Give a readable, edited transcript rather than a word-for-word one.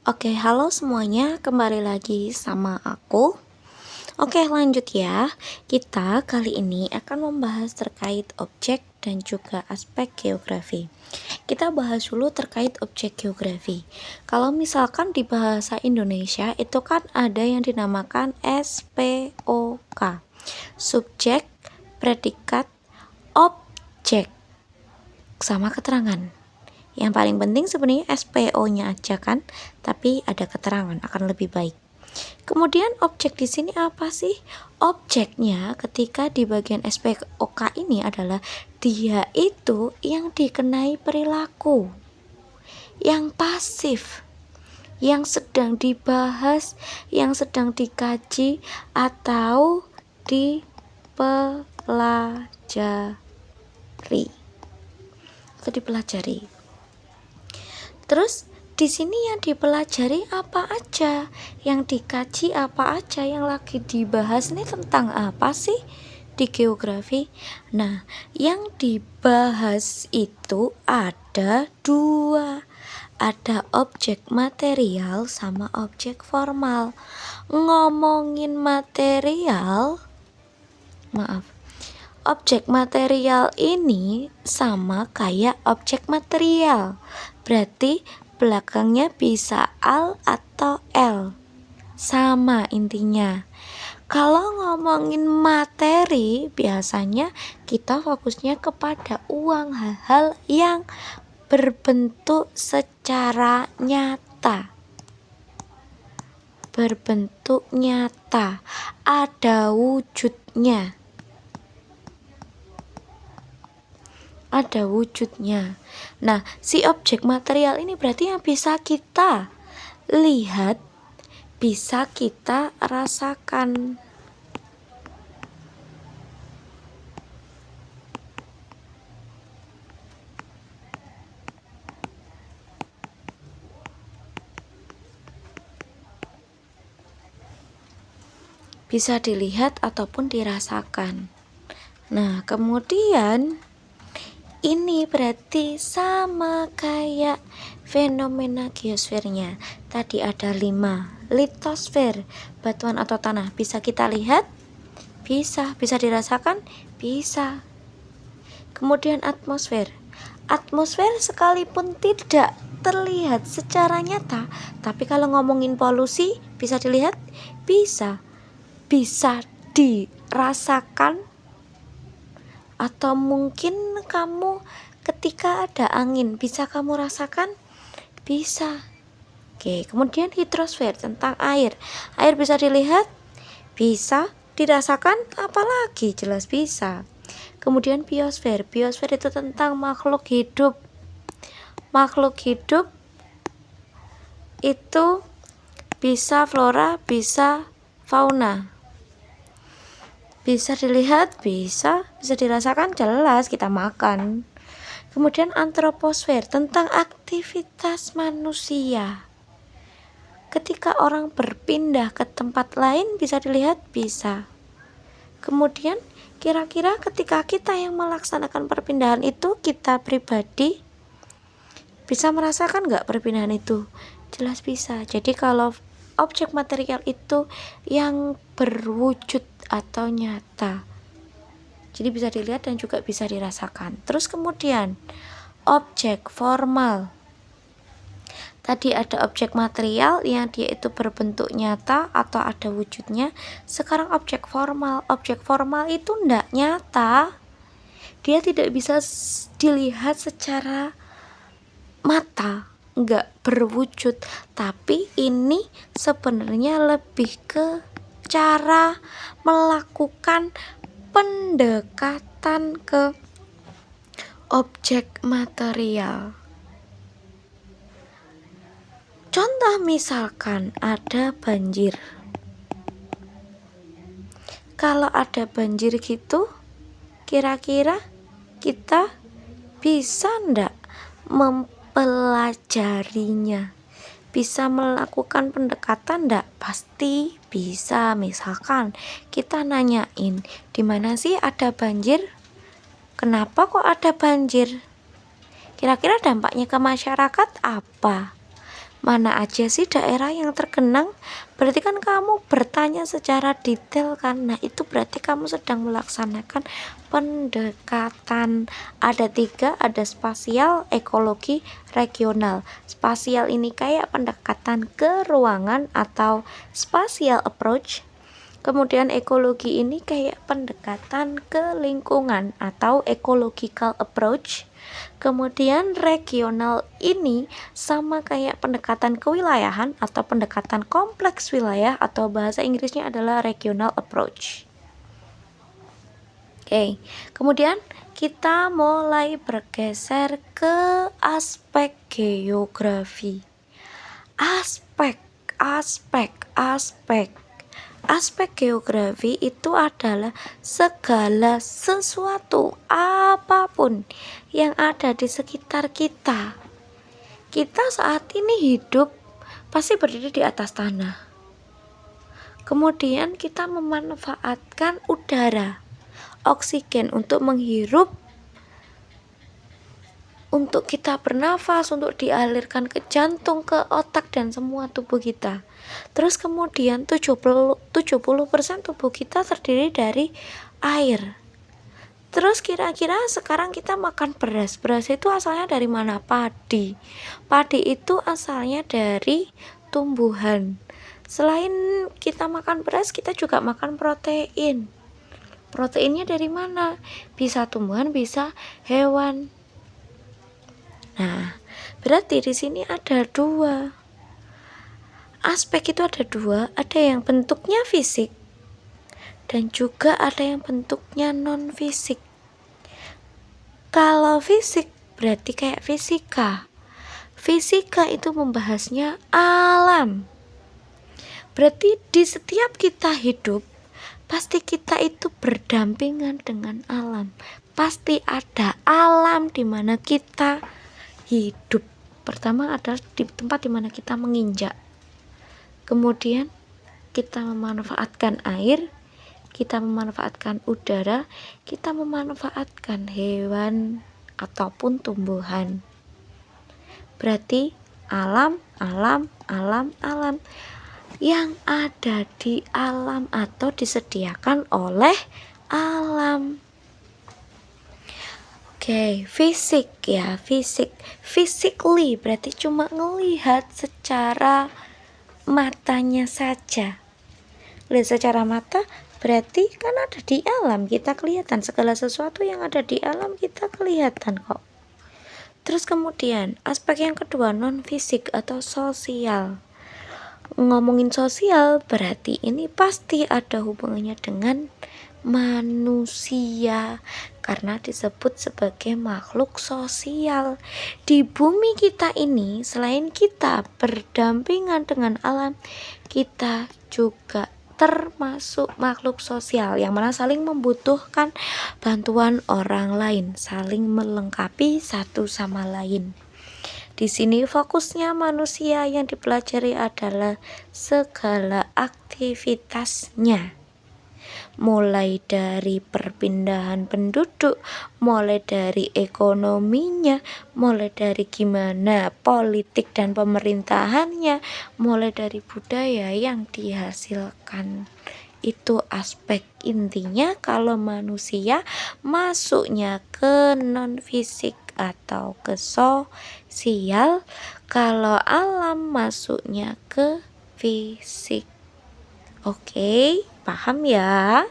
Oke, halo semuanya, kembali lagi sama aku. Oke, lanjut ya. Kita kali ini akan membahas terkait objek dan juga aspek geografi. Kita bahas dulu terkait objek geografi. Kalau misalkan di bahasa Indonesia itu kan ada yang dinamakan SPOK. Subjek, predikat, objek sama keterangan. Yang paling penting sebenarnya SPO-nya aja kan, tapi ada keterangan akan lebih baik. Kemudian objek di sini apa sih? Objeknya ketika di bagian SPOK ini adalah dia itu yang dikenai perilaku, yang pasif, yang sedang dibahas, yang sedang dikaji atau dipelajari. Terus di sini yang dipelajari apa aja, yang dikaji apa aja, yang lagi dibahas ini tentang apa sih di geografi? Nah, yang dibahas itu ada dua. Ada objek material sama objek formal. Ngomongin material, objek material ini sama kayak objek material. Berarti belakangnya bisa al atau l. Sama intinya. Kalau ngomongin materi, biasanya kita fokusnya kepada uang, hal-hal yang berbentuk secara nyata. Berbentuk nyata, ada wujudnya. Ada wujudnya. Nah, si objek material ini berarti yang bisa kita lihat, bisa kita rasakan. Bisa dilihat ataupun dirasakan. Nah, kemudian ini berarti sama kayak fenomena geosfernya. Tadi ada 5. Litosfer, batuan atau tanah. Bisa kita lihat? Bisa. Bisa dirasakan? Bisa. Kemudian atmosfer. Atmosfer sekalipun tidak terlihat secara nyata, tapi kalau ngomongin polusi, bisa dilihat? Bisa. Bisa dirasakan? Atau mungkin kamu ketika ada angin bisa kamu rasakan? Bisa. Oke, kemudian hidrosfer tentang air. Air bisa dilihat? Bisa. Dirasakan? Apalagi jelas bisa. Kemudian biosfer. Biosfer itu tentang makhluk hidup. Makhluk hidup itu bisa flora, bisa fauna. Bisa dilihat? Bisa dirasakan? Jelas, kita makan. Kemudian antroposfer tentang aktivitas manusia. Ketika orang berpindah ke tempat lain bisa dilihat? Bisa. Kemudian kira-kira ketika kita yang melaksanakan perpindahan itu, kita pribadi bisa merasakan nggak perpindahan itu? Jelas bisa. Jadi kalau objek material itu yang berwujud atau nyata, jadi bisa dilihat dan juga bisa dirasakan. Terus kemudian objek formal. Tadi ada objek material yang dia itu berbentuk nyata atau ada wujudnya. Sekarang objek formal. Objek formal itu enggak nyata. Dia tidak bisa dilihat secara mata, enggak berwujud. Tapi ini sebenarnya lebih ke cara melakukan pendekatan ke objek material. Contoh misalkan ada banjir. Kalau ada banjir gitu, kira-kira kita bisa ndak mempelajarinya? Bisa melakukan pendekatan ndak? Pasti bisa. Misalkan kita nanyain, di mana sih ada banjir? Kenapa kok ada banjir? Kira-kira dampaknya ke masyarakat apa? Mana aja sih daerah yang tergenang? Berarti kan kamu bertanya secara detail kan. Nah itu berarti kamu sedang melaksanakan pendekatan. Ada 3, ada spasial, ekologi, regional. Spasial ini kayak pendekatan ke ruangan atau spatial approach. Kemudian ekologi ini kayak pendekatan ke lingkungan atau ecological approach. Kemudian regional ini sama kayak pendekatan kewilayahan atau pendekatan kompleks wilayah atau bahasa Inggrisnya adalah regional approach. Oke, kemudian kita mulai bergeser ke aspek geografi. Aspek geografi itu adalah segala sesuatu apapun yang ada di sekitar kita. Kita saat ini hidup pasti berdiri di atas tanah. Kemudian kita memanfaatkan udara, oksigen untuk menghirup, untuk kita bernafas, untuk dialirkan ke jantung, ke otak dan semua tubuh kita. Terus kemudian 70% tubuh kita terdiri dari air. Terus kira-kira sekarang kita makan beras. Beras itu asalnya dari mana? Padi. Padi itu asalnya dari tumbuhan. Selain kita makan beras, kita juga makan protein. Proteinnya dari mana? Bisa tumbuhan, bisa hewan. Nah, berarti di sini ada 2. Aspek itu ada 2, ada yang bentuknya fisik dan juga ada yang bentuknya non fisik. Kalau fisik berarti kayak fisika. Fisika itu membahasnya alam. Berarti di setiap kita hidup, pasti kita itu berdampingan dengan alam. Pasti ada alam di mana kita hidup. Pertama adalah di tempat di mana kita menginjak. Kemudian kita memanfaatkan air, kita memanfaatkan udara, kita memanfaatkan hewan ataupun tumbuhan. Berarti alam. Yang ada di alam atau disediakan oleh alam. Oke, fisik ya, physically berarti cuma ngelihat secara matanya saja. Lihat secara mata berarti kan ada di alam, kita kelihatan segala sesuatu yang ada di alam kita kelihatan kok. Terus kemudian aspek yang kedua non fisik atau sosial. Ngomongin sosial berarti ini pasti ada hubungannya dengan manusia karena disebut sebagai makhluk sosial. Di bumi kita ini selain kita berdampingan dengan alam, kita juga termasuk makhluk sosial yang mana saling membutuhkan bantuan orang lain, saling melengkapi satu sama lain. Di sini fokusnya manusia yang dipelajari adalah segala aktivitasnya. Mulai dari perpindahan penduduk, mulai dari ekonominya, mulai dari gimana politik dan pemerintahannya, mulai dari budaya yang dihasilkan. Itu aspek intinya kalau manusia masuknya ke non fisik atau ke sosial, kalau alam masuknya ke fisik. Oke, paham ya?